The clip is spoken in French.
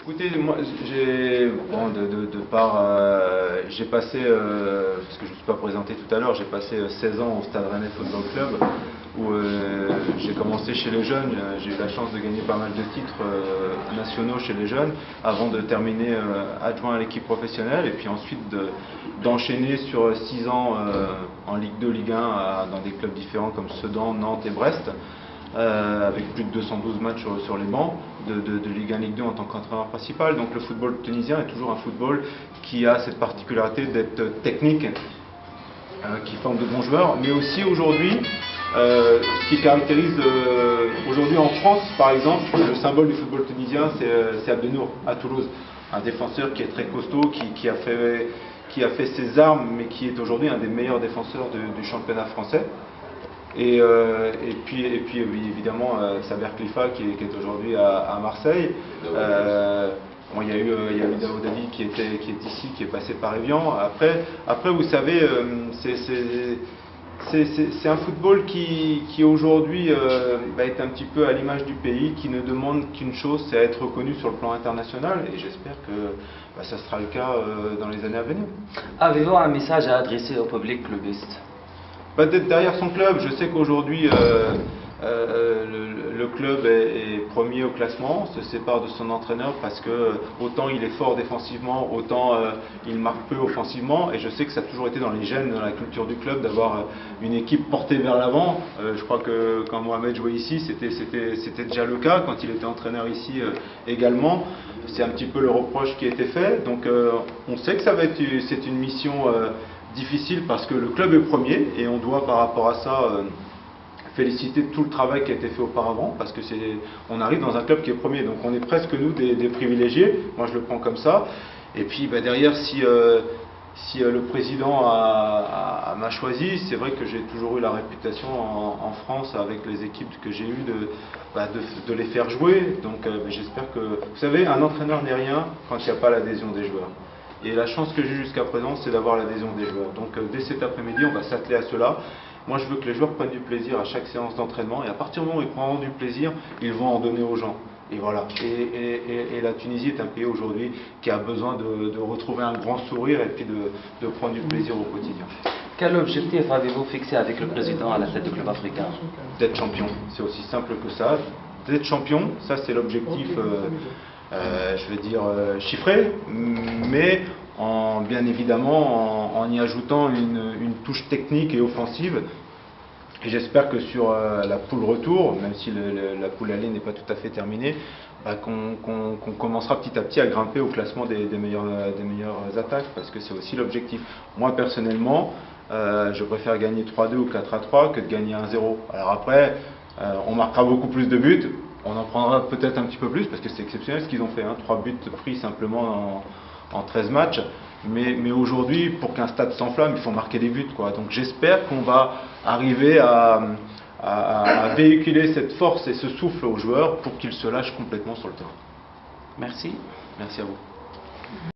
Écoutez, moi, j'ai passé, parce que je ne me suis pas présenté tout à l'heure, j'ai passé 16 ans au Stade Rennais Football Club, où j'ai commencé chez les jeunes. J'ai eu la chance de gagner pas mal de titres nationaux chez les jeunes, avant de terminer adjoint à l'équipe professionnelle, et puis ensuite d'enchaîner sur 6 ans en Ligue 2, Ligue 1, dans des clubs différents comme Sedan, Nantes et Brest. Avec plus de 212 matchs sur les bancs de Ligue 1, Ligue 2 en tant qu'entraîneur principal. Donc le football tunisien est toujours un football qui a cette particularité d'être technique, qui forme de bons joueurs, mais aussi aujourd'hui, ce qui caractérise aujourd'hui en France, par exemple, le symbole du football tunisien, c'est Abdenour à Toulouse, un défenseur qui est très costaud, qui a fait ses armes, mais qui est aujourd'hui un des meilleurs défenseurs du championnat français. Et puis évidemment Saber Khlifa qui est aujourd'hui à Marseille. Bon, il y a eu Daoud Ali qui est ici, qui est passé par Evian. Après vous savez, c'est un football qui aujourd'hui est un petit peu à l'image du pays, qui ne demande qu'une chose, c'est être reconnu sur le plan international, et j'espère que ça sera le cas dans les années à venir. Avez-vous un message à adresser au public clubiste? D'être derrière son club. Je sais qu'aujourd'hui le club est premier au classement, se sépare de son entraîneur parce que autant il est fort défensivement, autant il marque peu offensivement, et je sais que ça a toujours été dans les gènes, dans la culture du club, d'avoir une équipe portée vers l'avant. Je crois que quand Mohamed jouait ici, c'était déjà le cas, quand il était entraîneur ici également. C'est un petit peu le reproche qui a été fait, donc on sait que c'est une mission difficile parce que le club est premier, et on doit par rapport à ça féliciter tout le travail qui a été fait auparavant, parce que on arrive dans un club qui est premier, donc on est presque nous des privilégiés. Moi je le prends comme ça. Et puis derrière, si le président m'a choisi, c'est vrai que j'ai toujours eu la réputation en France avec les équipes que j'ai eues de les faire jouer. Donc j'espère que, vous savez, un entraîneur n'est rien quand il n'y a pas l'adhésion des joueurs. Et la chance que j'ai jusqu'à présent, c'est d'avoir l'adhésion des joueurs. Donc dès cet après-midi, on va s'atteler à cela. Moi, je veux que les joueurs prennent du plaisir à chaque séance d'entraînement, et à partir du moment où ils prendront du plaisir, ils vont en donner aux gens. Et voilà. Et la Tunisie est un pays aujourd'hui qui a besoin de retrouver un grand sourire, et puis de prendre du plaisir au quotidien. Quel objectif avez-vous fixé avec le président à la tête du club africain? D'être champion. C'est aussi simple que ça. D'être champion, ça c'est l'objectif. Je veux dire chiffré, mais bien évidemment en y ajoutant une touche technique et offensive. Et j'espère que sur la poule retour, même si la poule aller n'est pas tout à fait terminée, qu'on commencera petit à petit à grimper au classement des meilleures attaques, parce que c'est aussi l'objectif. Moi personnellement, je préfère gagner 3-2 ou 4-3 que de gagner 1-0. Alors après, on marquera beaucoup plus de buts. On en prendra peut-être un petit peu plus, parce que c'est exceptionnel ce qu'ils ont fait, 3 buts pris simplement en 13 matchs. Mais aujourd'hui, pour qu'un stade s'enflamme, il faut marquer des buts, quoi. Donc j'espère qu'on va arriver à véhiculer cette force et ce souffle aux joueurs pour qu'ils se lâchent complètement sur le terrain. Merci. Merci à vous.